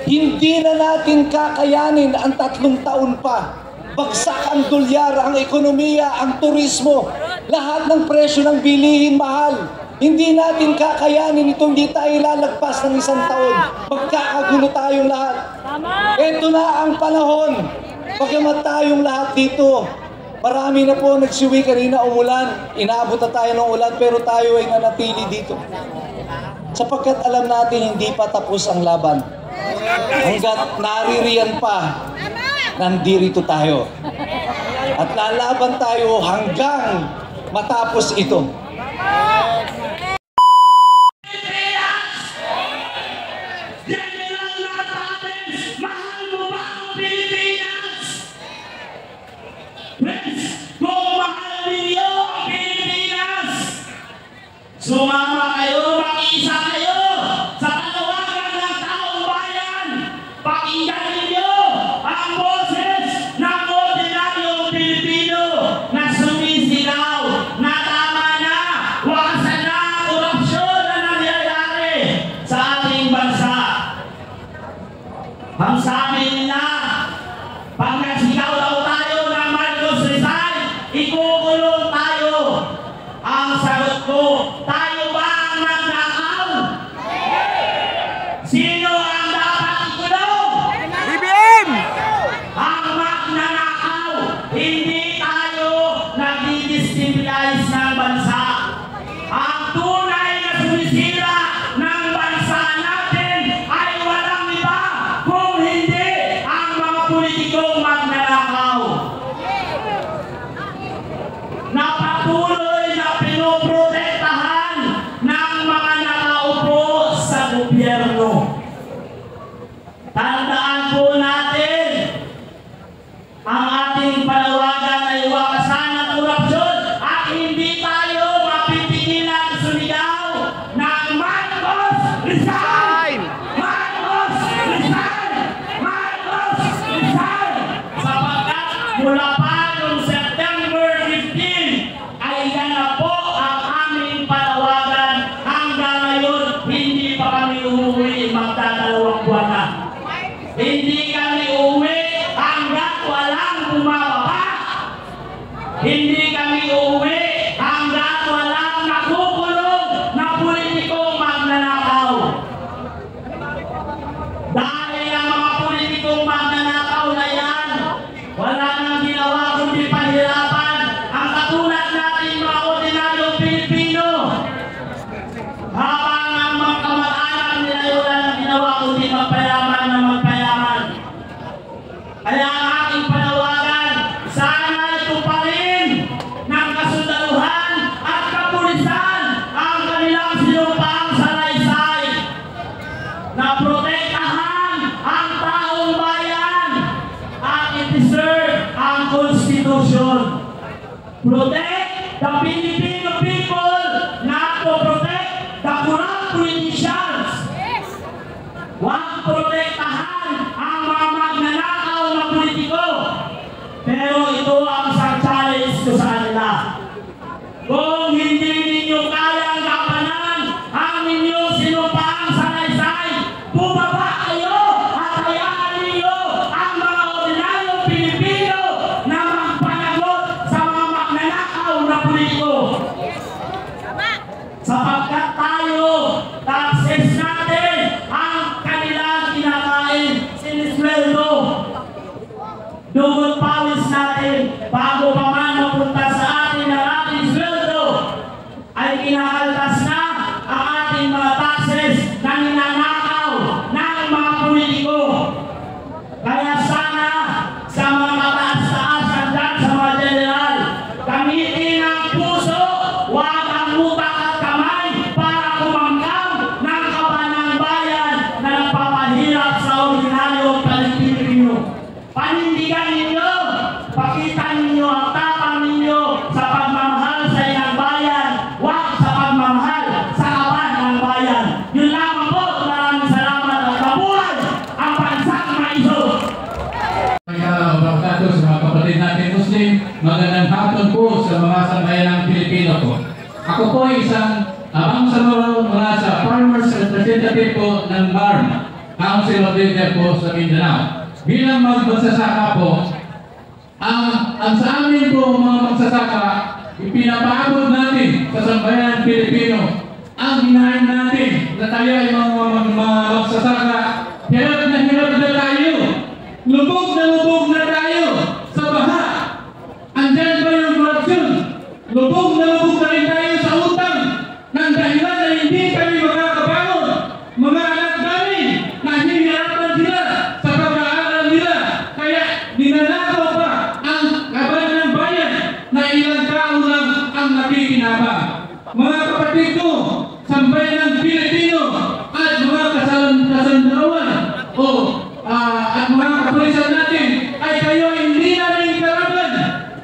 Hindi na natin kakayanin ang 3 taon pa. Bagsak ang dolyar, ang ekonomiya, ang turismo. Lahat ng presyo ng bilihin mahal. Hindi natin kakayanin ito, hindi tayo lalagpas ng 1 taon. Magkakagulo tayong lahat. Ito na ang panahon. Pagkamat tayong lahat dito, marami na po nagsiwi kanina, umulan. Inaabot na tayo ng ulan, pero tayo ay nanatili dito. Sapagkat alam natin hindi pa tapos ang laban. Hanggat naririyan pa, nandirito tayo. At lalaban tayo hanggang matapos ito. Sumama kayo, mag-isa kayo sa panawagan ng taong bayan. Pakinggan ninyo ang boses ng ordinaryong Pilipino na sumisigaw na tama na, wakasan na ang korupsyon na nangyayari sa ating bansa. Ang sabi nila, pag nagsigaw daw tayo ng Marcos resign, ikukulong tayo. Ang sagot ko, tayo ba ang nagnakaw? Sino ang dapat ikulong? BBM! Ang magnanakaw. Hindi tayo nag-destabilize ng bansa. Ang tunay na sumisira ng bansa natin ay walang iba kung hindi ang mga politikong magnanakaw. Napatuloy na pinoprotektahan ng mga nakaupo sa gobyerno. Tandaan po natin, ang ating panawagan ay wakasan ang korupsyon at hindi tayo mapipigilan sumigaw ng Marcos resign! Marcos resign! Marcos resign! Sapagkat mula pa noong September 15 ay yan na po ang aming panawagan. Hanggang ngayon, hindi pa kami uuwi, magdadalawang buwan na. Hindi kami uuwi hanggat walang bumababa. Hindi kami uuwi hanggat walang nakukulong na politikong magnanakaw. Dahil ang mga politikong magnanakaw na yan, wala nang ginawa kundi pahirapan ang katulad natin mga ordinaryong Pilipino. Habang ang mga kamag-anak nila wala nang ginawa kundi magpayaman na magpayaman. Kaya ang aking panawagan, sana ito pa rin ng kasundaluhan at kapulisan ang kanilang sinumpang salaysay na protektahan ang taong bayan at i-preserve ang konstitusyon. Protect the Filipino people, not to protect the corrupt politicians. Huwag protektahan ang mga magnanakaw na politiko. Pero ito ang isang challenge ko sa kanila. Kung hindi ninyo kayang kapanan ang inyong sinumpang salaysay, bumaba kayo at hayaan ninyo ang mga ordinaryong Pilipino na magpanagot sa mga magnanakaw na politiko. Sapagkat tayo, taxes natin ang kanilang kinakain, sinisweldo. Dugot pawis natin bago pa man mapunta sa atin ang ating sweldo ay kinakaltas na ang ating mga taxes na ninanakaw ng mga politiko. Kaya sana sa mga mataas-taasan dyan sa mga general, gamitin ang puso, huwag ang utak at kamay para kumangkam ng kaban ng bayan na nagpapahirap sa ordinaryong Pilipino. Panindigan ninyo, pakita ninyo ang tapang ninyo sa pagmamahal sa ilang bayan, huwag sa pagmamahal sa kaban ng bayan. Yun lamang po, maraming salamat at mabuhay ang bansang maiso. Sa mga kapatid natin Muslim, magandang hapon po sa mga sambayanang Pilipino po. Ako po ay isang mula sa Farmers Representative po ng BARM. Council of Leader po sa Mindanao. Bilang magsasaka po, ang sa amin po mga magsasaka, ipinapaabot natin sa sambayan ng Pilipino ang hinahin natin na tayo ay mga magsasaka. Hirap na tayo. Lubog na tayo sa baha. Andyan ba yung korupsyon? Lubog na rin tayo sa utang ng dahilan na hindi kami makakabangon. Mga anak namin, nahihirapan sila sa pag-aaral nila. Kaya ninanakaw pa ang kaban ng bayan na ilang tao lang ang nakikinabang. Mga kapatid ko, sambayan ng Pilipino at mga kasandarawan at mga kapulisan natin ay kayo hindi namin kalaban.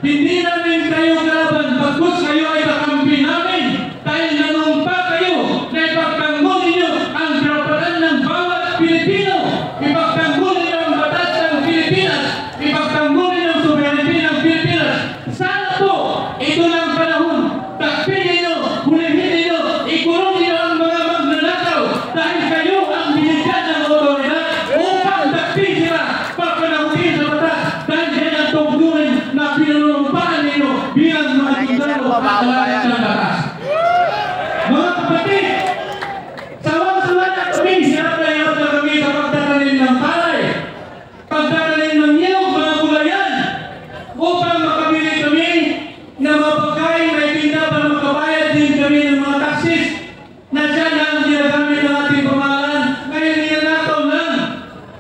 Hindi namin kayo kalaban. Bagkus kayo ay kakampi namin dahil nanumpa kayo na ipagtanggol ninyo ang karapatan ng bawat Pilipino. Ipagtanggol ninyo ang batas ng Pilipinas. Ipagtanggol ninyo ang sovereignty ng Pilipinas. Sana po, ito ng panahon. Takpin ninyo, hulihin ninyo, ikulong ninyo ang mga magnanakaw dahil kayo ang binigyan ng otoridad upang takpin sila pagpanahutin sa batas dahil yan ang tungkulin na pinanumpaan ninyo bilang mga sundalo at lahat ng batas. Mga kapatid, sawang-sawa na kami, hirap na kami sa pagtatanim ng palay, pagtatanim ng niyog, mga gulayan, upang makabili kami na mga pagkain na itinda para makabayad din kami ng mga taksis na siya na ang ginagamit ng ating pamahalaan. Ngayon niyanakaw lang.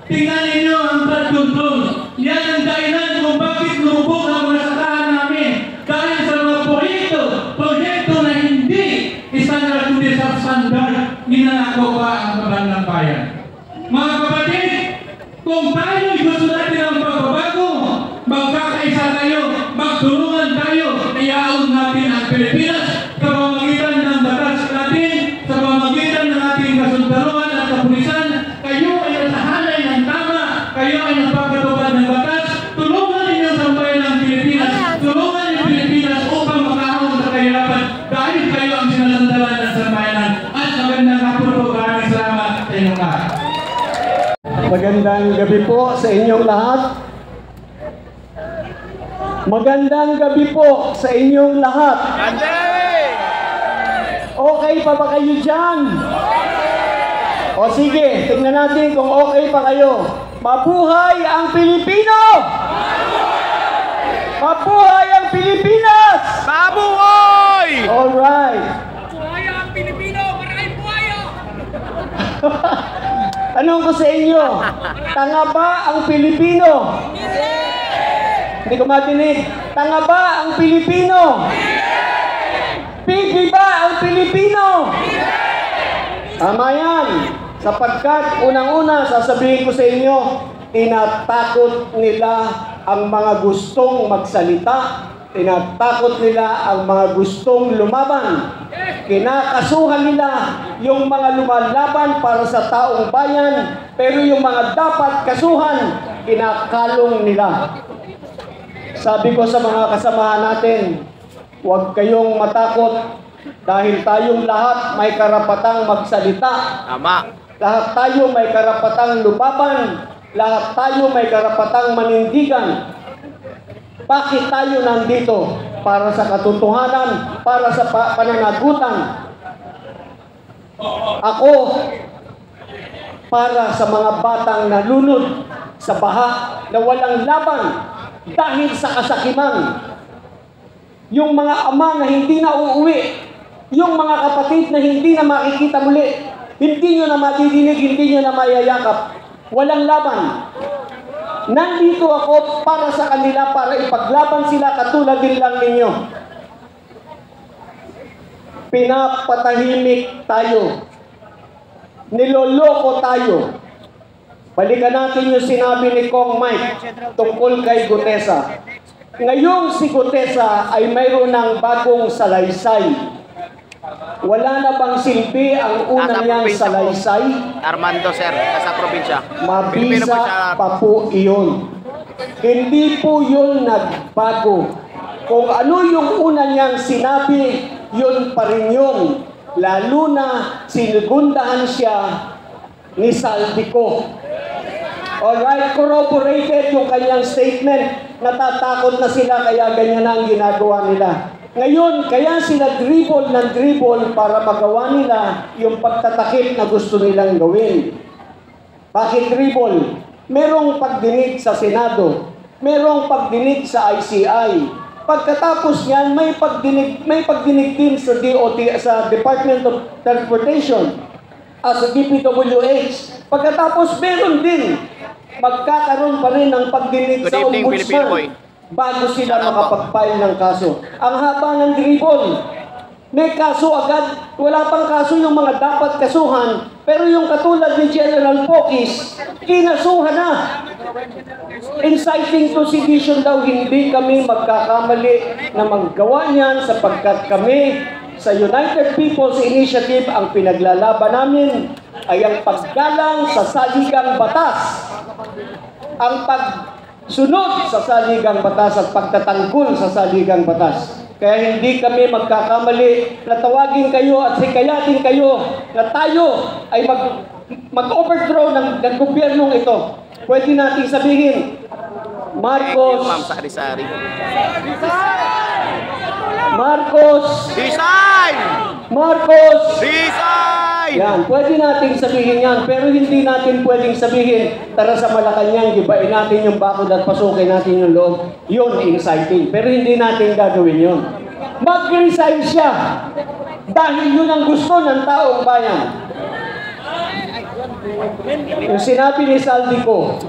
Tingnan ninyo ang flood control. Yan ang dahilan kung bakit lumubog ang mga sakahan namin. Dahil sa mga proyekto na hindi standard kundi substandard, ninanakaw pa ang kaban ng bayan. Mga kapatid, kung tayo gusto natin ang pagbabago, magkakaisa tayo, magtulungan tayo, iaon natin ang Pilipinas sa pamamagitan ng batas natin, sa pamamagitan ng ating kasundaluhan at kapulisan. Kayo ay nasahanay ng tama, kayo ay napagkatupad ng batas. Tulungan ninyo sa bayan ng Pilipinas, tulungan yung Pilipinas upang makahon sa kahirapan dahil kayo ang sinasandalan ng sambayanan. At magandang hapon po, maraming salamat sa inyong lahat. Magandang gabi po sa inyong lahat. Magandang gabi po sa inyong lahat. Okay pa ba kayo dyan? O sige, tingnan natin kung okay pa kayo. Mabuhay ang Pilipino! Mabuhay ang Pilipinas! Mabuhay! Alright. Buhay ang Pilipino! Maraming buhayo! Tanong ko sa inyo, tanga ba ang Pilipino? Hindi ko matinig. Tanga ba ang Pilipino? Pigi ba ang Pilipino? Tama yan. Sapagkat unang-una sasabihin ko sa inyo, tinatakot nila ang mga gustong magsalita. Tinatakot nila ang mga gustong lumaban. Kinakasuhan nila yung mga lumalaban para sa taong bayan, pero yung mga dapat kasuhan, kinakalong nila. Sabi ko sa mga kasamahan natin, huwag kayong matakot dahil tayong lahat may karapatang magsalita. Tama. Lahat tayo may karapatang lumaban. Lahat tayo may karapatang manindigan. Bakit tayo nandito? Para sa katotohanan, para sa pananagutan. Ako, para sa mga batang nalunod sa baha na walang laban dahil sa kasakiman. Yung mga ama na hindi na uuwi, yung mga kapatid na hindi na makikita muli, hindi nyo na madidinig, hindi nyo na mayayakap. Walang laban. Nandito ako para sa kanila, para ipaglaban sila katulad din lang ninyo. Pinapatahimik tayo. Niloloko tayo. Balikan natin yung sinabi ni Kong Mike tungkol kay Gutesa. Ngayong si Gutesa ay mayroon ng bagong salaysay. Wala na bang silbi ang una niyang salaysay? Armando, sir. Nasa probinsya. Mabisa pa po iyon. Hindi po yun nagbago. Kung ano yung una niyang sinabi, yun pa rin yun. Lalo na sinugundahan siya ni Saldico. Alright, corroborated yung kanyang statement. Natatakot na sila kaya ganyan na ang ginagawa nila. Ngayon, kaya sila dribble ng dribble para magawa nila yung pagtatakip na gusto nilang gawin. Bakit dribble? Merong pagdinig sa Senado. Merong pagdinig sa ICI. Pagkatapos niyan, may pagdinig din sa DOT, sa Department of Transportation, sa DPWH. Pagkatapos meron din, magkakaroon pa rin ng pagdinig sa Ombudsman bago sila makapag-file ng kaso. Ang haba ng dribble. May kaso agad. Wala pang kaso yung mga dapat kasuhan. Pero yung katulad ni General Pocis, kinasuhan na. Inciting to sedition daw, hindi kami magkakamali na maggawa niyan sapagkat kami sa United People's Initiative ang pinaglalaban namin ay ang paggalang sa saligang batas. Ang pagsunod sa saligang batas at pagtatangkol sa saligang batas. Kaya hindi kami magkakamali na tawagin kayo at hikayatin kayo na tayo ay mag-overthrow ng gobyernong ito. Pwede natin sabihin, Marcos, Ma'am Sari-Sari. Marcos, Resign! yan, pwede natin sabihin yan, pero hindi natin pwedeng sabihin, tara sa Malacanang, gibain natin yung bakod at pasukin natin yung loob. Yun, inciting. Pero hindi natin gagawin yun. Mag-resign siya dahil yun ang gusto ng taong bayan. Yung sinabi ni Saldico,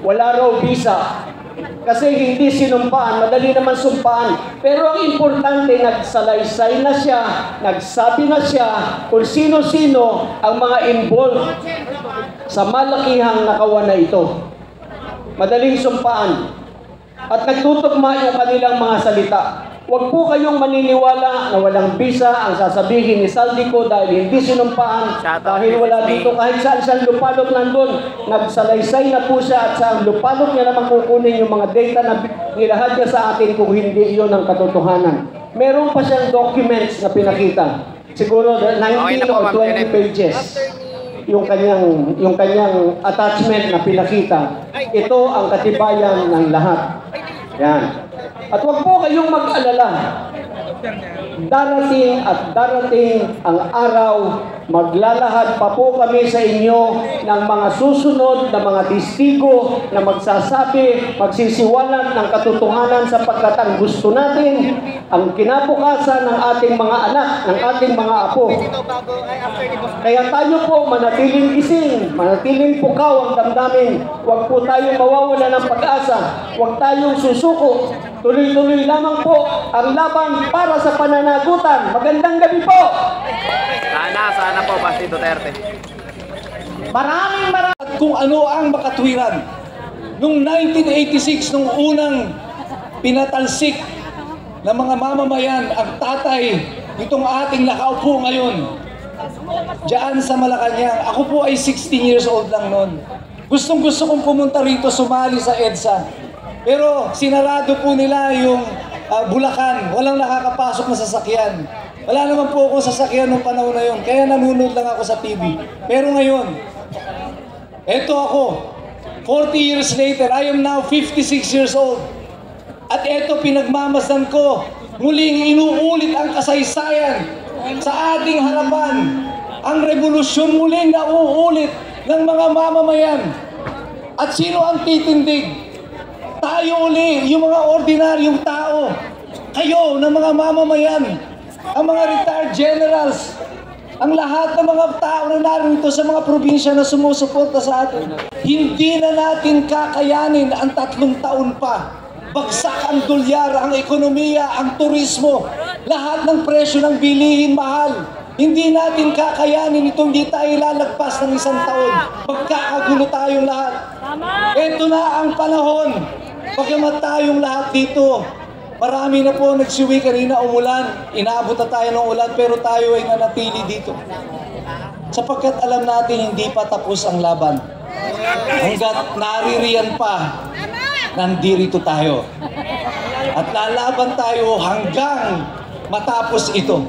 wala raw visa. Kasi hindi sinumpaan, madali naman sumpaan. Pero ang importante, nagsalaysay na siya, nagsabi na siya kung sino-sino ang mga involved sa malakihang nakawan na ito. Madaling sumpaan. At nagtutugma yung kanilang mga salita. Huwag po kayong maniniwala na walang visa ang sasabihin ni Saldico dahil hindi sinumpaan, dahil wala dito kahit saan lupalop nandun. Nagsalaysay na po siya at sa lupalop niya naman kukunin yung mga data na nilahad niya sa atin kung hindi iyon ang katotohanan. Meron pa siyang documents na pinakita. Siguro 19 or 20 pages. Yung kanyang attachment na pinakita. Ito ang katibayan ng lahat. Yan. At huwag po kayong mag-alala. Darating at darating ang araw, maglalahad pa po kami sa inyo ng mga susunod na mga testigo na magsasabi, magsisiwalat ng katotohanan sapagkat ang gusto natin, ang kinabukasan ng ating mga anak, ng ating mga apo. Kaya tayo po manatiling gising, manatiling pukaw ang damdamin. Huwag po tayo mawawala ng pag-asa. Huwag tayong susuko. Tuloy-tuloy lamang po ang laban para sa pananagutan. Magandang gabi po! Sana po, Basti Duterte. Maraming at kung ano ang makatwiran. Noong 1986, nung unang pinatalsik ng mga mamamayan ang tatay nitong ating nakaupo ngayon diyan sa Malacanang. Ako po ay 16 years old lang noon. Gustong-gusto kong pumunta rito, sumali sa EDSA. Pero sinarado po nila yung Bulacan. Walang nakakapasok na sasakyan. Wala naman po akong sasakyan noong panahon na yun. Kaya nanonood lang ako sa TV. Pero ngayon, eto ako. 40 years later, I am now 56 years old. At eto pinagmamasdan ko. Muling inuulit ang kasaysayan sa ating harapan. Ang revolusyon muling nauulit ng mga mamamayan. At sino ang titindig? Tayo uli, yung mga ordinaryong tao. Kayo ng mga mamamayan, ang mga retired generals, ang lahat ng mga tao na narito sa mga probinsya na sumusuporta sa atin. Hindi na natin kakayanin ang 3 taon pa. Bagsak ang dolyar, ang ekonomiya, ang turismo, lahat ng presyo ng bilihin mahal. Hindi natin kakayanin ito, hindi tayo lalagpas ng 1 taon. Magkakagulo tayong lahat. Ito na ang panahon. Pagkamat tayong lahat dito, marami na po nagsiwi kanina, umulan. Inaabot na tayo ng ulan, pero tayo ay nanatili dito. Sapagkat alam natin hindi pa tapos ang laban. Hanggat naririyan pa, nandirito tayo. At lalaban tayo hanggang matapos ito.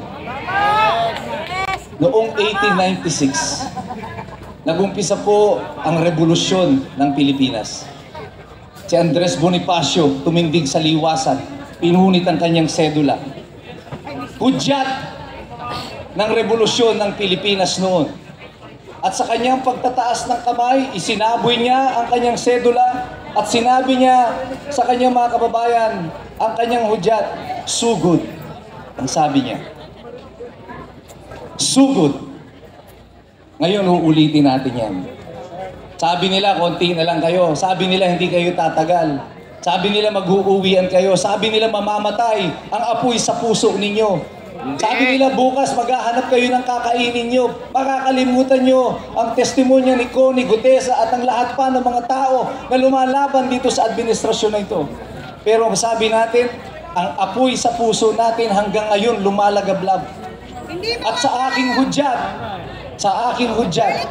Noong 1896, nagumpisa po ang revolusyon ng Pilipinas. Si Andres Bonifacio tumindig sa liwasan, pinunit ang kanyang sedula. Hudyat ng revolusyon ng Pilipinas noon. At sa kanyang pagtataas ng kamay, isinaboy niya ang kanyang sedula at sinabi niya sa kanyang mga kababayan, ang kanyang hudyat, sugod. Ang sabi niya, sugod. Ngayon, uulitin natin yan. Sabi nila, konti na lang kayo. Sabi nila, hindi kayo tatagal. Sabi nila, mag-uuwian kayo. Sabi nila, mamamatay ang apoy sa puso ninyo. Sabi nila, bukas maghahanap kayo ng kakainin nyo. Makakalimutan nyo ang testimonya ni Connie Gutesa at ang lahat pa ng mga tao na lumalaban dito sa administrasyon na ito. Pero sabi natin, ang apoy sa puso natin hanggang ngayon lumalagablab. At sa aking hudyat,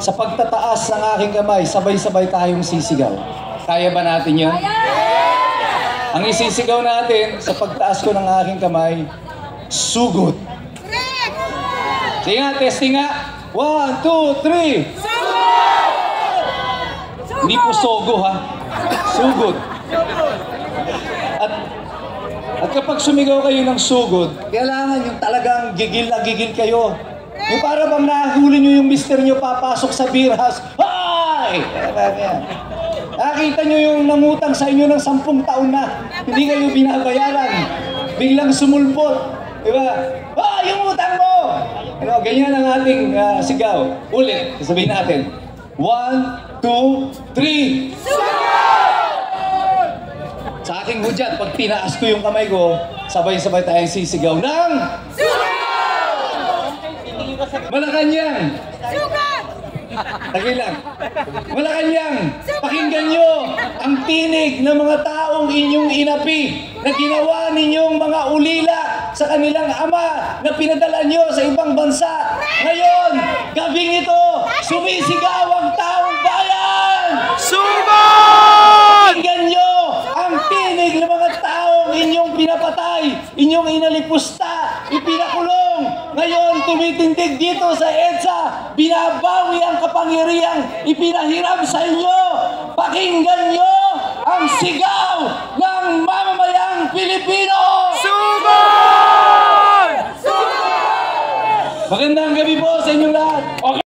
sa pagtataas ng aking kamay, sabay-sabay tayong sisigaw. Kaya ba natin yun? Ang isisigaw natin sa pagtaas ko ng aking kamay, sugod. Sige nga, testing nga. 1, 2, 3. Sugod! Hindi po sogo ha. Sugod. At kapag sumigaw kayo ng sugod, kailangan yung talagang gigil na gigil kayo. Yung para bang nahuli nyo yung mister nyo papasok sa beer house. Hay! Nakita nyo yung nangutang sa inyo ng 10 taon na. Hindi kayo binabayaran. Biglang sumulpot. Diba? Yung utang mo! Ano, ganyan ang ating sigaw. Ulit, sabihin natin. 1, 2, 3. Sa aking hudyat, pag tinaas ko yung kamay ko, sabay-sabay tayong sisigaw ng Malacanang! Tagay lang. Malacanang, pakinggan nyo ang tinig ng mga taong inyong inapi na ginawa ninyong mga ulila sa kanilang ama na pinadala nyo sa ibang bansa. Ngayon, gabing ito, sumisigaw ang taong bayan! Sugod! Pakinggan nyo ang tinig ng mga taong inyong pinapatay, inyong inalipusta, ipinakulong. Ngayon, tumitindig dito sa EDSA, binabawi ang kapangyarihang ipinahiram sa inyo. Pakinggan nyo ang sigaw ng mamamayang Pilipino! Sugod! Magandang gabi po sa inyong lahat. Okay.